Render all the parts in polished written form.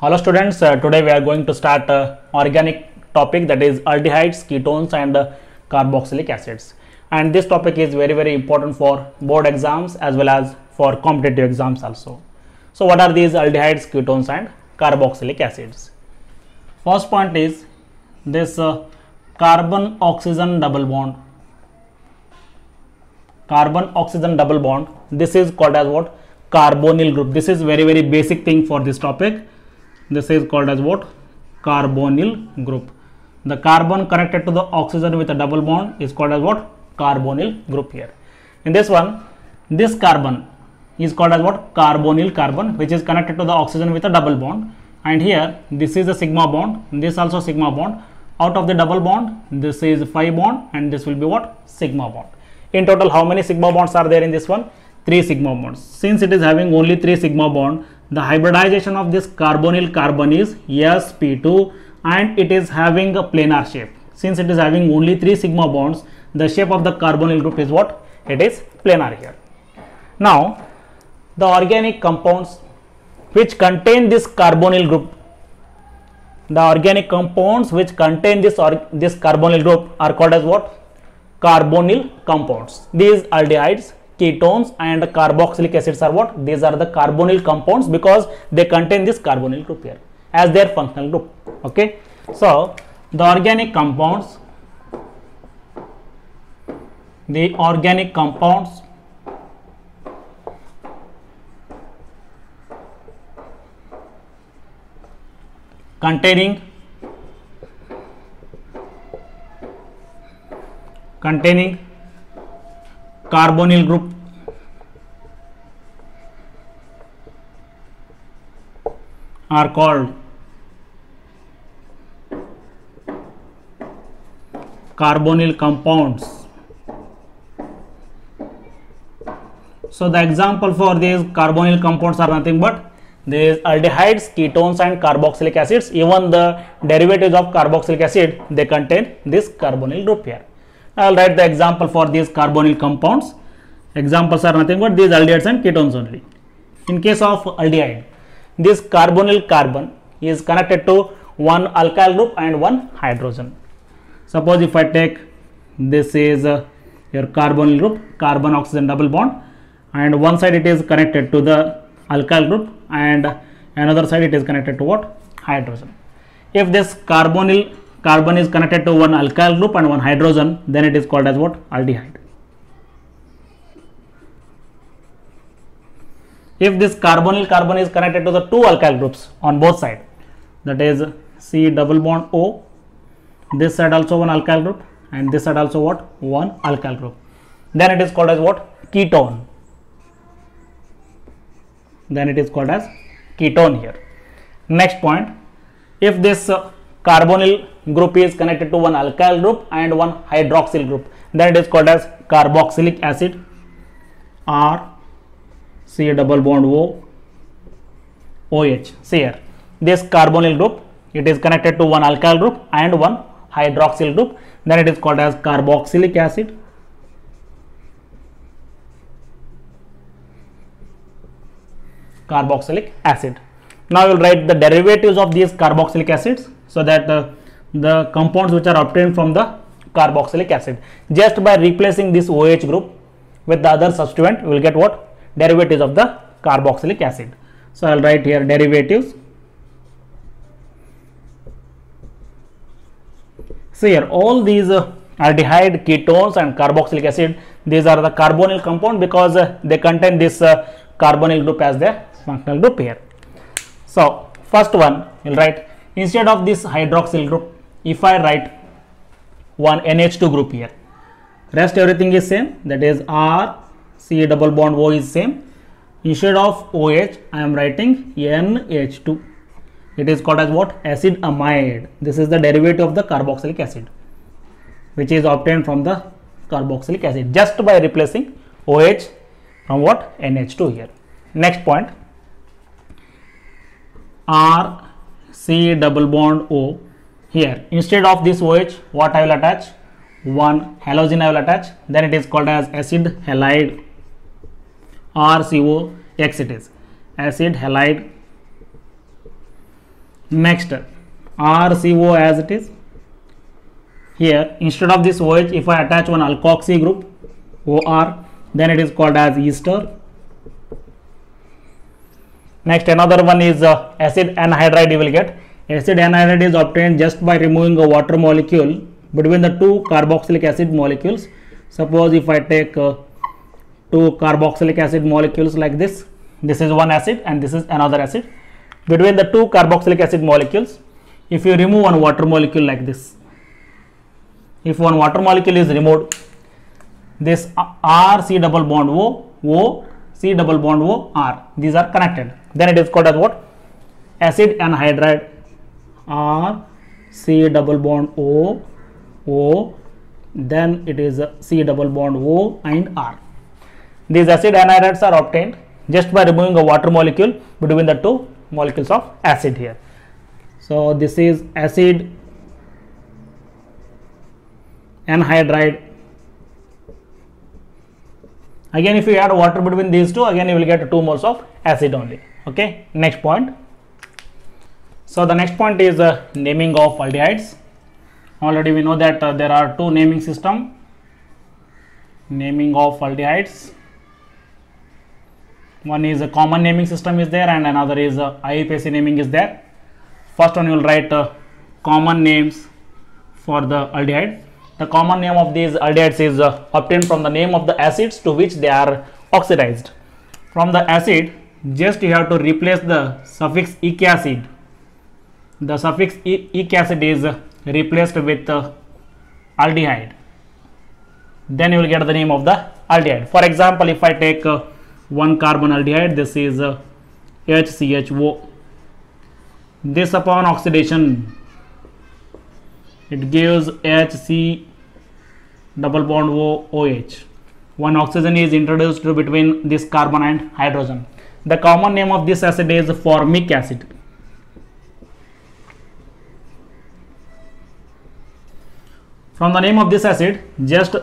Hello students, today we are going to start organic topic, that is aldehydes, ketones and carboxylic acids, and this topic is very important for board exams as well as for competitive exams also. So what are these aldehydes, ketones and carboxylic acids? First point is this carbon oxygen double bond. Carbon oxygen double bond, this is called as what? Carbonyl group. This is very basic thing for this topic. This is called as what? Carbonyl group. The carbon connected to the oxygen with a double bond is called as what? Carbonyl group here. In this one, this carbon is called as what? Carbonyl carbon, which is connected to the oxygen with a double bond. And here, this is a sigma bond, this also sigma bond. Out of the double bond, this is pi bond and this will be what? Sigma bond. In total, how many sigma bonds are there in this one? 3 sigma bonds. Since it is having only 3 sigma bond, the hybridization of this carbonyl carbon is sp2 and it is having a planar shape. Since it is having only 3 sigma bonds, the shape of the carbonyl group is what? It is planar here. Now, the organic compounds which contain this carbonyl group, the organic compounds which contain this carbonyl group are called as what? Carbonyl compounds. These aldehydes, ketones and carboxylic acids are what? These are the carbonyl compounds because they contain this carbonyl group here as their functional group. Okay. So, the organic compounds containing carbonyl group are called carbonyl compounds. So the example for these carbonyl compounds are nothing but these aldehydes, ketones and carboxylic acids. Even the derivatives of carboxylic acid, they contain this carbonyl group here. I will write the example for these carbonyl compounds. Examples are nothing but these aldehydes and ketones only. In case of aldehyde, this carbonyl carbon is connected to one alkyl group and one hydrogen. Suppose if I take this is your carbonyl group, carbon oxygen double bond, and one side it is connected to the alkyl group and another side it is connected to what? Hydrogen. If this carbon is connected to one alkyl group and one hydrogen, then it is called as what? Aldehyde. If this carbonyl carbon is connected to the two alkyl groups on both sides, that is C double bond O, this side also one alkyl group and this side also what? One alkyl group, then it is called as what? Ketone. Then it is called as ketone here. Next point, if this carbonyl group is connected to one alkyl group and one hydroxyl group, then it is called as carboxylic acid, R C double bond O OH. See here, this carbonyl group, it is connected to one alkyl group and one hydroxyl group, then it is called as carboxylic acid, carboxylic acid. Now we will write the derivatives of these carboxylic acids so that the compounds which are obtained from the carboxylic acid, just by replacing this OH group with the other substituent, we will get what? Derivatives of the carboxylic acid. So I will write here derivatives. So here all these aldehyde, ketones and carboxylic acid, these are the carbonyl compound because they contain this carbonyl group as their functional group here. So first one we will write, instead of this hydroxyl group, if I write one NH2 group here, rest everything is same, that is R C double bond O is same. Instead of OH I am writing NH2. It is called as what? Acid amide. This is the derivative of the carboxylic acid which is obtained from the carboxylic acid just by replacing OH from what? NH2 here. Next point, R C double bond O, here instead of this OH what I will attach? One halogen I will attach, then it is called as acid halide RCOX, it is acid halide Next, RCO as it is. Here, instead of this OH, if I attach one alkoxy group, OR, then it is called as ester. Next, another one is acid anhydride. You will get acid anhydride is obtained just by removing a water molecule between the two carboxylic acid molecules. Suppose if I take two carboxylic acid molecules like this is one acid and this is another acid. Between the two carboxylic acid molecules, if you remove one water molecule like this, if one water molecule is removed, this R C double bond O C double bond O R, these are connected, then it is called as what? Acid anhydride. R C double bond O, then it is C double bond O and R. These acid anhydrides are obtained just by removing a water molecule between the two molecules of acid here. So this is acid anhydride. Again, if you add water between these two, again you will get 2 moles of acid only. Okay, next point. So the next point is naming of aldehydes. Already we know that there are two naming system. Naming of aldehydes. One is a common naming system is there and another is IUPAC naming is there. First one you will write common names for the aldehyde. The common name of these aldehydes is obtained from the name of the acids to which they are oxidized. From the acid, just you have to replace the suffix ic acid. The suffix ic acid is replaced with aldehyde. Then you will get the name of the aldehyde. For example, if I take one carbon aldehyde, this is HCHO. This upon oxidation, it gives HC double bond OH. One oxygen is introduced between this carbon and hydrogen. The common name of this acid is formic acid. From the name of this acid, just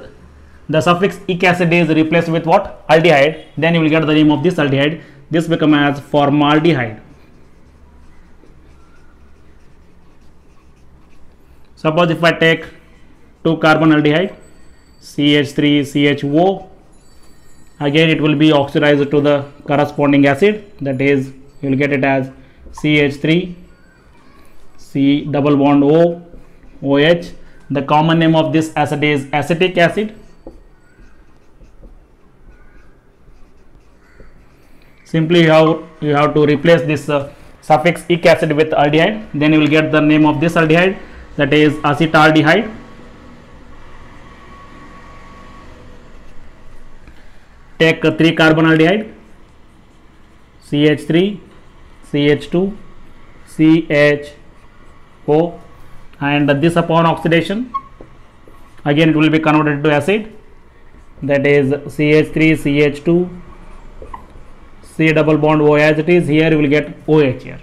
the suffix ic acid is replaced with what? Aldehyde. Then you will get the name of this aldehyde. This becomes as formaldehyde. Suppose if I take 2 carbon aldehyde, CH3CHO, again it will be oxidized to the corresponding acid, that is you will get it as CH3 C double bond OH. The common name of this acid is acetic acid. Simply you have to replace this suffix ic acid with aldehyde, then you will get the name of this aldehyde, that is acetaldehyde. Take 3 carbon aldehyde, CH3 CH2 CHO, and this upon oxidation again it will be converted to acid, that is CH3 CH2 C double bond O as it is. Here you will get OH here.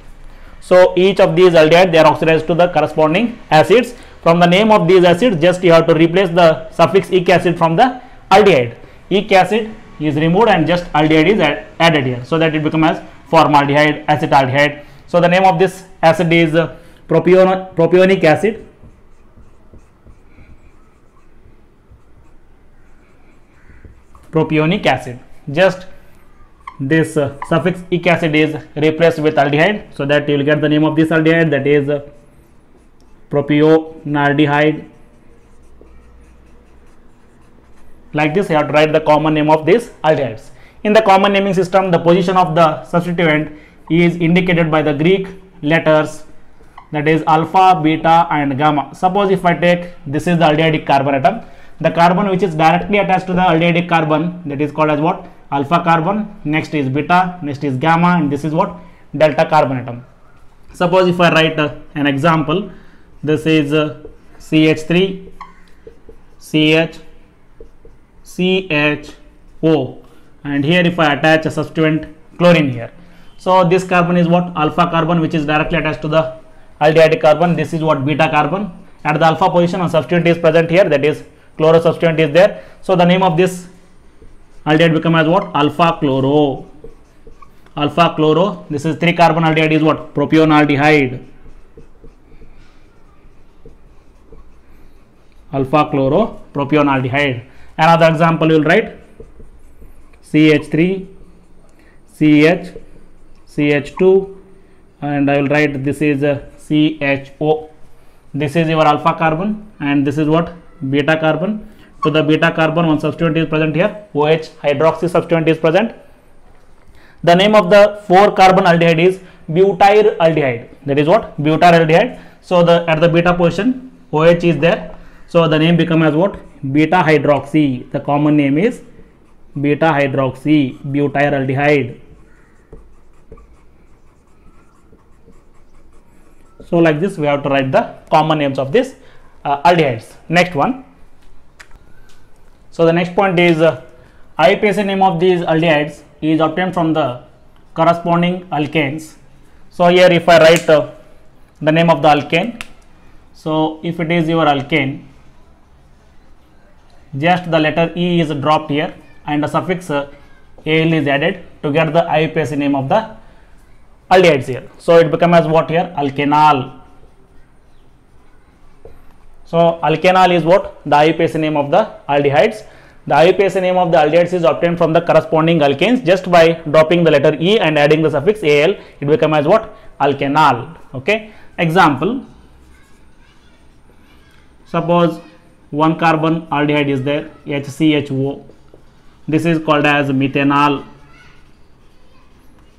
So each of these aldehydes, they are oxidized to the corresponding acids. From the name of these acids, just you have to replace the suffix ic acid from the aldehyde. Ic acid is removed and just aldehyde is added here, so that it becomes as formaldehyde, acetaldehyde. So the name of this acid is propionic acid. Propionic acid. Just this suffix ic acid is replaced with aldehyde, so that you will get the name of this aldehyde, that is propionaldehyde. Like this you have to write the common name of these aldehydes. In the common naming system, the position of the substituent is indicated by the Greek letters, that is alpha, beta and gamma. Suppose if I take, this is the aldehydic carbon atom, the carbon which is directly attached to the aldehydic carbon, that is called as what? Alpha carbon. Next is beta, next is gamma, and this is what? Delta carbon atom. Suppose if I write an example, this is CH3 CH CHO, and here if I attach a substituent chlorine here, so this carbon is what? Alpha carbon, which is directly attached to the aldehydic carbon. This is what? Beta carbon. At the alpha position, a substituent is present here, that is chloro substituent is there, so the name of this aldehyde become as what? Alpha chloro. Alpha chloro. This is 3 carbon aldehyde is what? Propionaldehyde. alpha chloropropionaldehyde. Another example you will write CH3, CH, CH2, and I will write this is CHO. This is your alpha carbon and this is what? Beta carbon. To the beta carbon one substituent is present here, OH hydroxy substituent is present. The name of the 4 carbon aldehyde is butyl aldehyde. That is what? Butyl aldehyde. So at the beta position OH is there. So the name becomes as what? Beta hydroxy. The common name is beta hydroxy butyl aldehyde. So like this we have to write the common names of this aldehydes. Next one. So the next point is IUPAC name of these aldehydes is obtained from the corresponding alkanes. So here if I write the name of the alkane, so if it is your alkane, just the letter E is dropped here and the suffix AL is added to get the IUPAC name of the aldehydes here. So it becomes as what here? Alkanal. So alkanal is what? The IUPAC name of the aldehydes. The IUPAC name of the aldehydes is obtained from the corresponding alkanes just by dropping the letter E and adding the suffix Al. It becomes as what? Alkanal. Okay. Example. Suppose 1 carbon aldehyde is there, HCHO. This is called as methanol.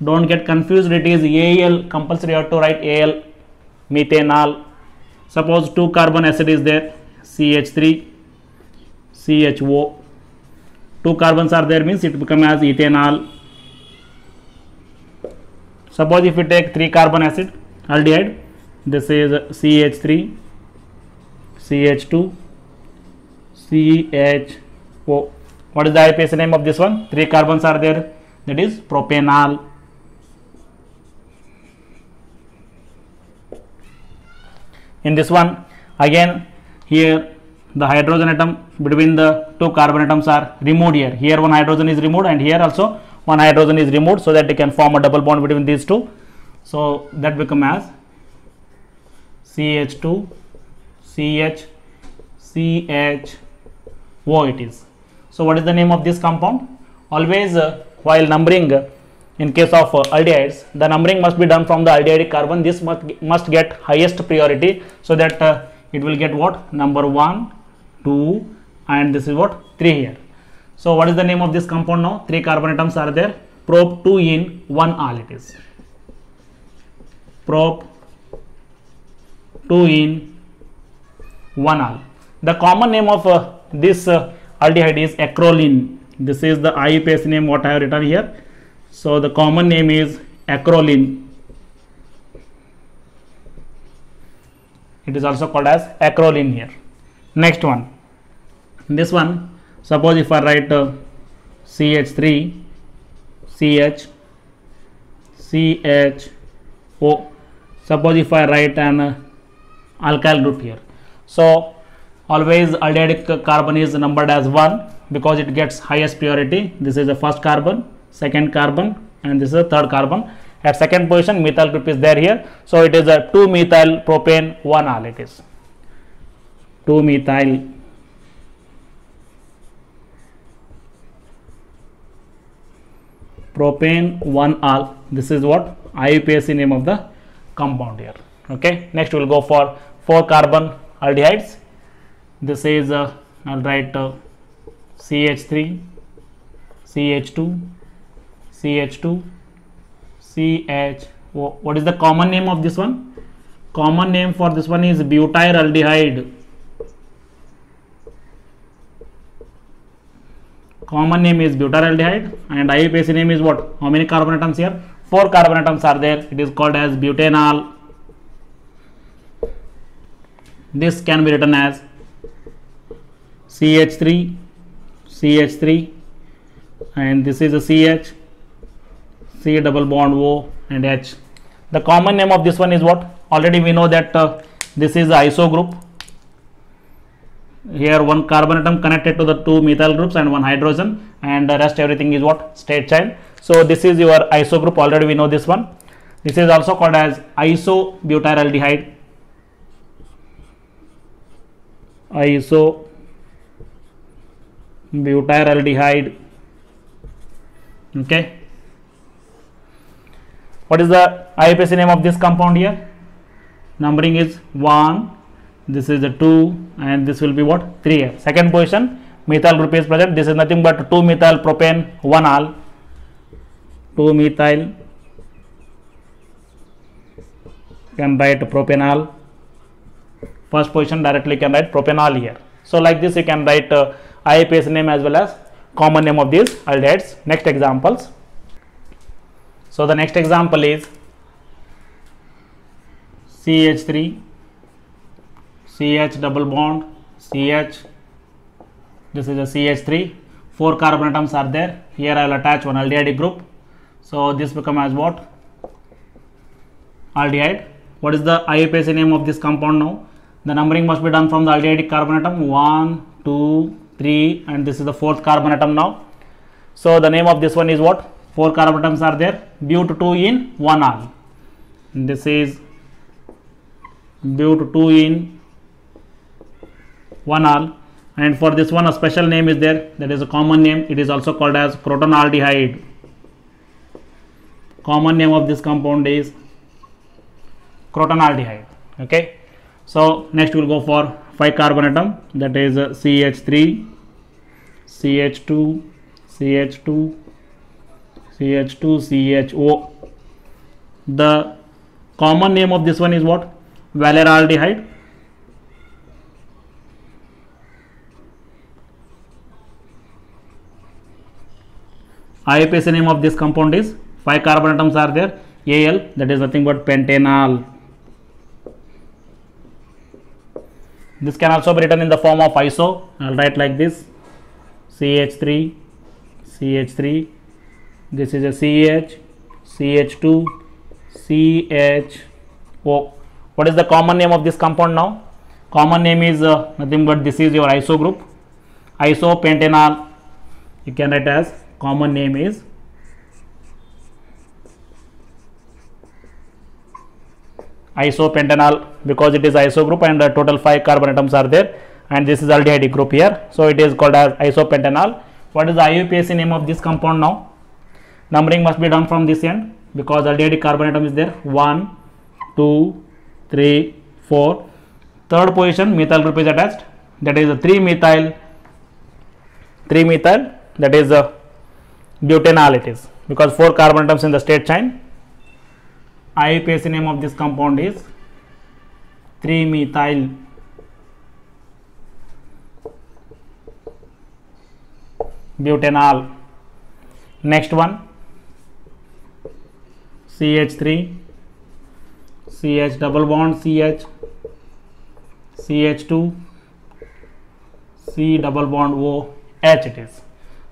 Don't get confused, it is Al, compulsory you have to write Al, methanol. Suppose 2 carbon acid is there, CH3, CHO. 2 carbons are there means it becomes as ethanol. Suppose if we take 3 carbon acid aldehyde, this is CH3, CH2, CHO. What is the IUPAC name of this one? 3 carbons are there, that is propanol. In this one again, here the hydrogen atom between the 2 carbon atoms are removed here. Here one hydrogen is removed and here also one hydrogen is removed so that it can form a double bond between these two. So that become as CH2, CH, CHO it is. So what is the name of this compound? Always while numbering in case of aldehydes, the numbering must be done from the aldehydic carbon. This must get highest priority so that it will get what? Number 1, 2 and this is what? 3 here. So what is the name of this compound now? 3 carbon atoms are there. Prop 2 in 1 all it is. Prop 2 in 1 all. The common name of this aldehyde is acrolein. This is the IUPAC name what I have written here. So the common name is acrolein. It is also called as acrolein here. Next one. This one, suppose if I write CH3, CH, CHO. Suppose if I write an alkyl group here. So always aldehydic carbon is numbered as 1 because it gets highest priority. This is the first carbon, second carbon and this is the third carbon. At second position methyl group is there here. So it is a 2-methyl propane 1 all it is. 2-methyl propane 1 all. This is what? IUPAC name of the compound here. Okay. Next we will go for 4 carbon aldehydes. This is I'll write CH3, CH2, CH2, CHO. What is the common name of this one? Common name for this one is butyl aldehyde. Common name is butyl aldehyde and IUPAC name is what? How many carbon atoms here? 4 carbon atoms are there. It is called as butanol. This can be written as CH3, CH3 and this is a CH, C double bond O and H. The common name of this one is what? Already we know that this is the iso group. Here one carbon atom connected to the 2 methyl groups and 1 hydrogen and the rest everything is what? Straight chain. So this is your iso group, already we know this one. This is also called as isobutyraldehyde. isobutyraldehyde. Okay, what is the IUPAC name of this compound here? Numbering is 1, this is the 2, and this will be what, 3 here. Second position, methyl group is present. This is nothing but 2 methyl propane 1 al, 2 methyl, can write propanol. First position directly can write propanol here. So like this you can write IUPAC name as well as common name of these aldehydes. Next examples. So the next example is CH3, CH double bond, CH, this is a CH3, 4 carbon atoms are there. Here I will attach one aldehyde group. So this become as what? Aldehyde. What is the IUPAC name of this compound now? The numbering must be done from the aldehydic carbon atom 1, 2, 3, and this is the 4th carbon atom now. So the name of this one is what? 4 carbon atoms are there. But 2 in 1 al. This is but 2 in 1 al. And for this one a special name is there, that is a common name. It is also called as crotonaldehyde. Common name of this compound is crotonaldehyde. Okay, so next we will go for 5 carbon atom, that is CH3, CH2, CH2, CH2, CHO. The common name of this one is what? Valeraldehyde. IUPAC name of this compound is 5 carbon atoms are there. Al, that is nothing but pentanal. This can also be written in the form of iso. I will write like this: CH3, CH3. This is a CH, CH2, CHO. What is the common name of this compound now? Common name is nothing but this is your iso group. Isopentanol. You can write as common name is isopentanol because it is iso group and total 5 carbon atoms are there, and this is aldehyde group here, so it is called as isopentanol. What is the IUPAC name of this compound now? Numbering must be done from this end because aldehyde carbon atom is there. 1, 2, 3, 4. Third position methyl group is attached, that is a 3 methyl, that is butanol it is, because 4 carbon atoms in the straight chain. IUPAC name of this compound is 3 methyl butanol. Next one, CH3, CH double bond CH, CH2, C double bond O, H it is.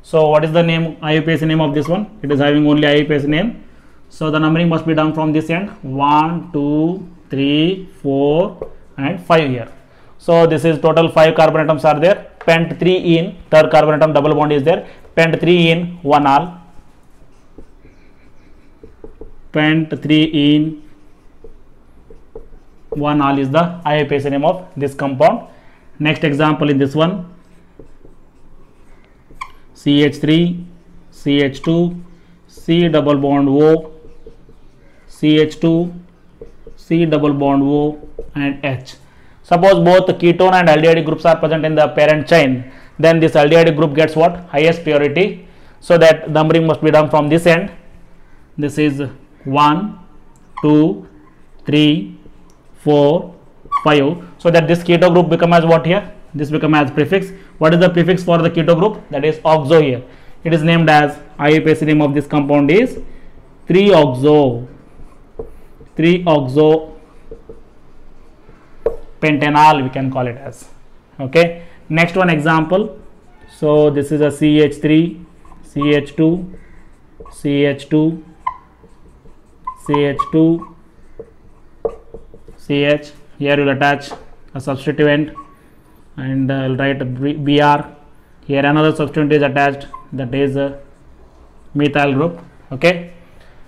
So what is the name, IUPAC name of this one? It is having only IUPAC name. So the numbering must be done from this end: 1, 2, 3, 4 and 5 here. So this is total 5 carbon atoms are there. Pent 3 in, third carbon atom double bond is there. Pent 3 in 1 al. Pent 3 in 1 al is the IUPAC name of this compound. Next example in this one: CH3, CH2, C double bond O, CH2, C double bond O and H. Suppose both ketone and aldehyde groups are present in the parent chain, then this aldehyde group gets what? Highest purity. So that numbering must be done from this end. This is 1, 2, 3, 4, 5. So that this keto group become as what here? This become as prefix. What is the prefix for the keto group? That is oxo here. It is named as, IUPAC name of this compound is 3-oxo. 3-oxo pentanol we can call it as. Okay. Next one example. So this is a CH3, CH2, CH2, CH2, CH. Here you will attach a substituent and will write a Br. Here another substituent is attached, that is a methyl group. Okay.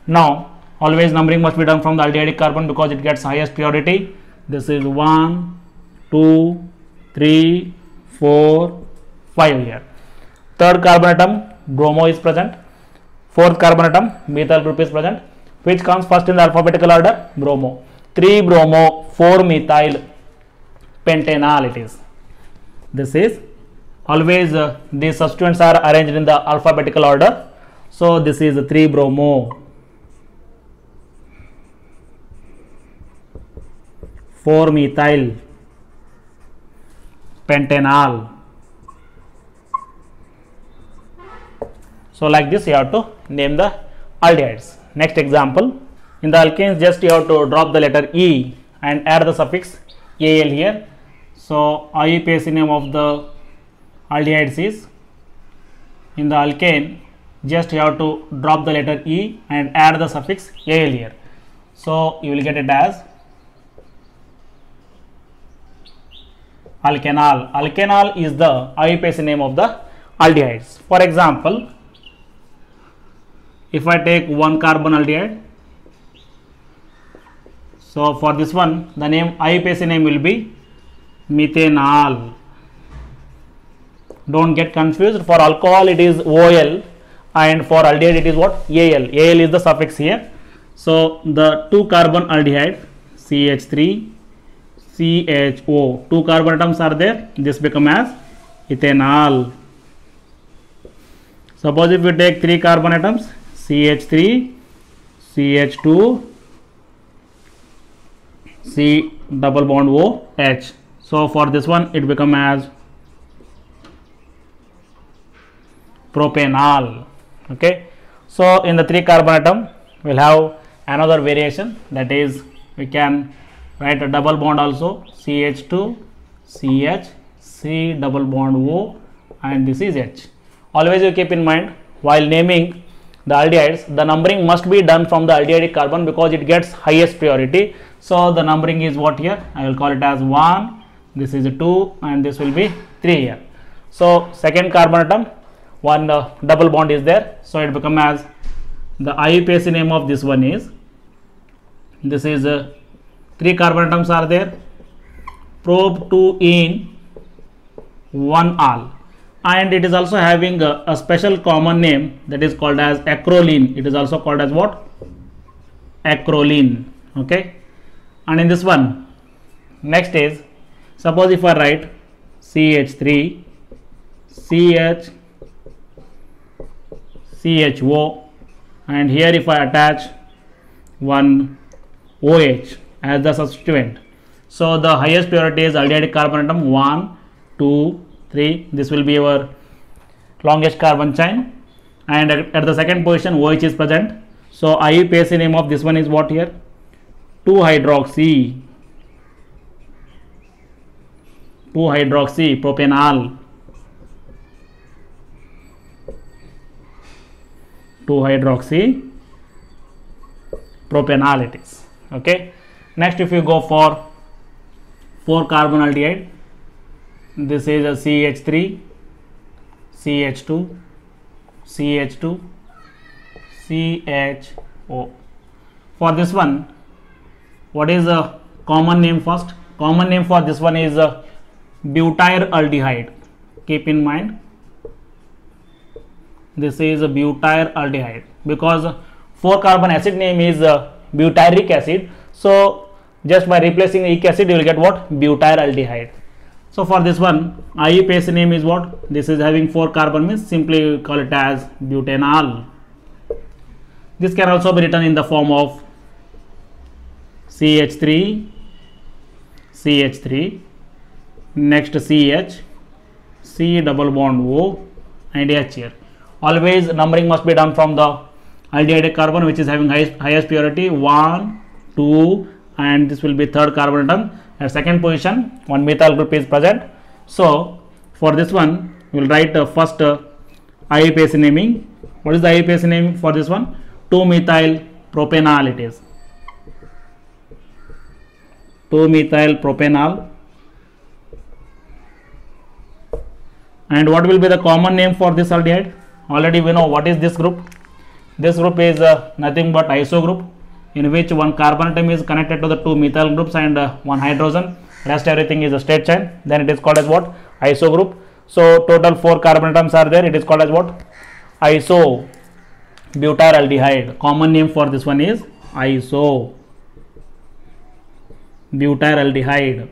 Now always numbering must be done from the aldehyde carbon because it gets highest purity. This is 1, 2, 3, 4, 5 here. Third carbon atom bromo is present. Fourth carbon atom methyl group is present. Which comes first in the alphabetical order? Bromo. 3 bromo, 4 methyl pentanal it is. This is always these substituents are arranged in the alphabetical order. So this is 3 bromo, 4 methyl pentanal. So like this you have to name the aldehydes. Next example, in the alkanes just you have to drop the letter E and add the suffix Al here. So IUPAC name of the aldehydes is, in the alkane just you have to drop the letter E and add the suffix Al here. So you will get it as alkanal. Alkanal is the IUPAC name of the aldehydes. For example, if I take one carbon aldehyde, so for this one the name IUPAC name will be methanal. Don't get confused. For alcohol it is OL and for aldehyde it is what? Al. Al is the suffix here. So the 2 carbon aldehyde CH3 CHO, 2 carbon atoms are there, this become as ethanol. Suppose if you take 3 carbon atoms CH3 CH2 C double bond OH, so for this one it become as propanol. Okay, so in the 3 carbon atom we will have another variation, that is we can write a double bond also, CH2 CH C double bond O, and this is H. Always you keep in mind while naming the aldehydes, the numbering must be done from the aldehydic carbon because it gets highest priority. So the numbering is what here? I will call it as 1, this is 2, and this will be 3 here. So second carbon atom, one double bond is there, so it become as, the IUPAC name of this one is, this is 3 carbon atoms are there, probe 2 in 1 al, and it is also having a special common name that is called as acrolein. It is also called as what? Acrolein. Okay, and in this one, next is, suppose if I write CH3 CH CHO, and here if I attach one OH as the substituent, so the highest priority is aldehydic carbon atom 1, 2, 3. This will be our longest carbon chain, and at the second position OH is present. So IUPAC name of this one is what here? 2-hydroxy propanol. 2-hydroxy propanol it is. Okay, next if you go for 4 carbon aldehyde, this is a CH3 CH2 CH2 CHO. For this one, what is the common name first? Common name for this one is butyraldehyde. Keep in mind, this is a butyraldehyde because 4 carbon acid name is butyric acid. So just by replacing ic acid you will get what? Butyraldehyde. So for this one IUPAC name is what? This is having 4 carbon, means simply call it as butanol. This can also be written in the form of CH3 CH3, next CH C double bond O and H here. Always numbering must be done from the aldehydic carbon which is having highest purity 1, 2, and this will be third carbon atom. At second position one methyl group is present. So for this one we will write first IUPAC naming. What is the IUPAC name for this one? 2-methyl propanol it is. 2-methyl propanol. And what will be the common name for this aldehyde? Already we know what is this group. This group is nothing but iso group. in which one carbon atom is connected to the two methyl groups and one hydrogen. Rest everything is a straight chain. Then it is called as what? Iso group. So total 4 carbon atoms are there. It is called as what? Iso butyraldehyde. Common name for this one is iso butyraldehyde.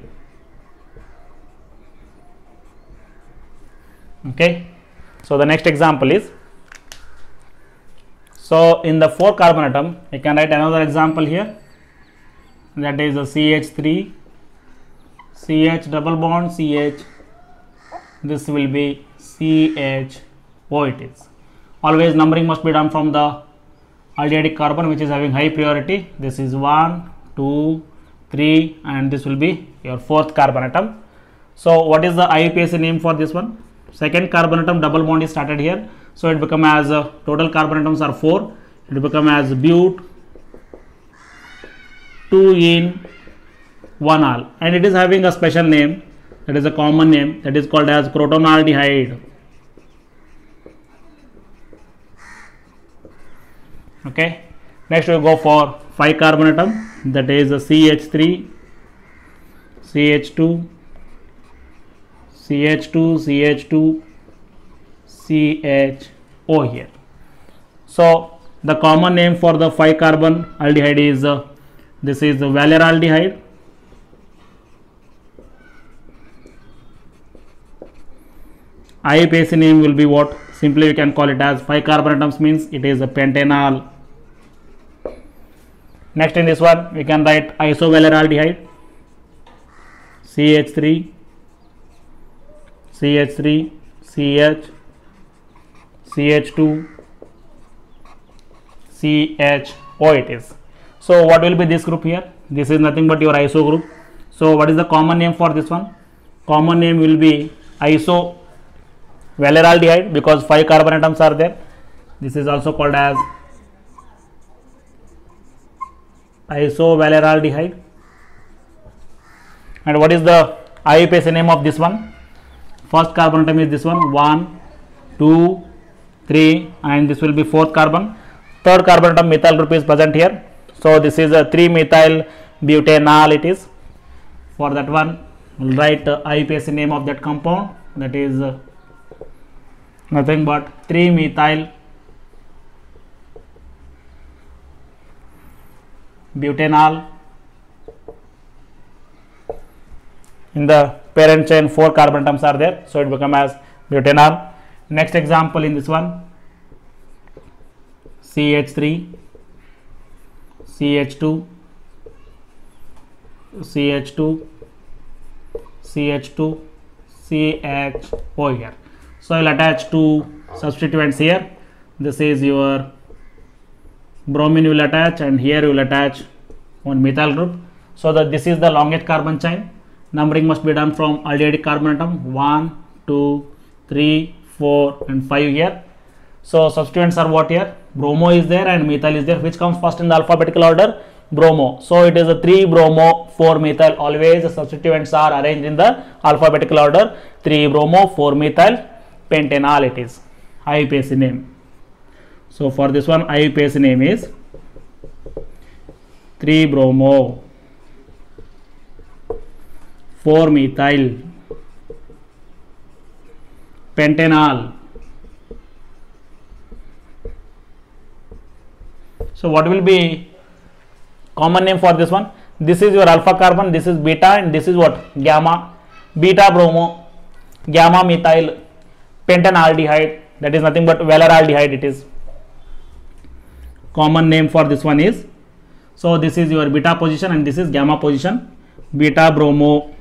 Okay. So the next example is, so in the 4 carbon atom, you can write another example here, that is a CH3, CH double bond, CH, this will be CHO it is. Always numbering must be done from the aldehydic carbon which is having high priority. This is 1, 2, 3 and this will be your 4th carbon atom. So what is the IUPAC name for this one? Second carbon atom double bond is started here, so it become as total carbon atoms are 4, it become as but 2 in 1 al, and it is having a special name, that is a common name, that is called as crotonaldehyde. Okay. Next we go for 5 carbon atom, that is a CH3, CH2, CH2, CH2, CHO here. So the common name for the 5 carbon aldehyde is this is the valeraldehyde. IUPAC name will be what? Simply we can call it as 5 carbon atoms means it is a pentanal. Next in this one we can write isovaleraldehyde, CH3, CH3, CH, CH2, CHO it is. So what will be this group here? This is nothing but your iso group. So what is the common name for this one? Common name will be isovaleraldehyde because 5 carbon atoms are there. This is also called as isovaleraldehyde. And what is the IUPAC name of this one? First carbon atom is this one, 1, 2, 3 and this will be 4th carbon. Third carbon atom methyl group is present here. So this is a 3-methyl butanal it is. For that one we will write IUPAC name of that compound, that is nothing but 3-methyl butanal. In the parent chain 4 carbon atoms are there, so it become as butanal. Next example in this one, CH3, CH2, CH2, CH2, CHO here. So I will attach 2 substituents here. This is your bromine will attach and here you will attach one methyl group. So that this is the longest carbon chain. Numbering must be done from aldehydic carbon atom 1, 2, 3, 4 and 5 here. So substituents are what here? Bromo is there and methyl is there. Which comes first in the alphabetical order? Bromo. So it is a 3 bromo 4 methyl. Always the substituents are arranged in the alphabetical order. 3 bromo 4 methyl pentanal it is. IUPAC name. So for this one IUPAC name is 3 bromo 4 methyl pentanal. So what will be common name for this one? This is your alpha carbon, this is beta and this is what? Gamma. Beta bromo gamma methyl pentanaldehyde, that is nothing but valeraldehyde it is. Common name for this one is, so this is your beta position and this is gamma position. Beta bromo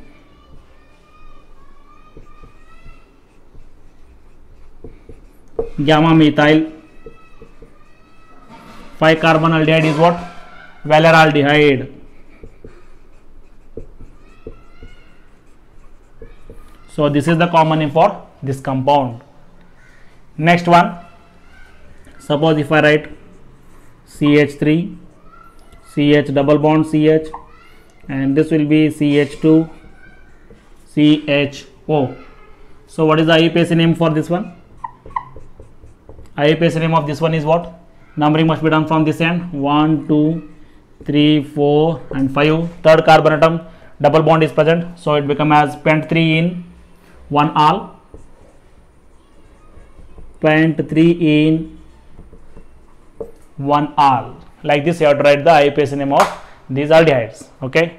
gamma methyl 5 carbon aldehyde is what? Valeraldehyde. So this is the common name for this compound. Next one, suppose if I write CH3, CH double bond CH and this will be CH2, CHO. So what is the IUPAC name for this one? IUPAC name of this one is what? Numbering must be done from this end 1, 2, 3, 4 and 5. Third carbon atom double bond is present, so it become as pent 3 in 1 all, pent 3 in 1 all. Like this you have to write the IUPAC name of these aldehydes. Okay.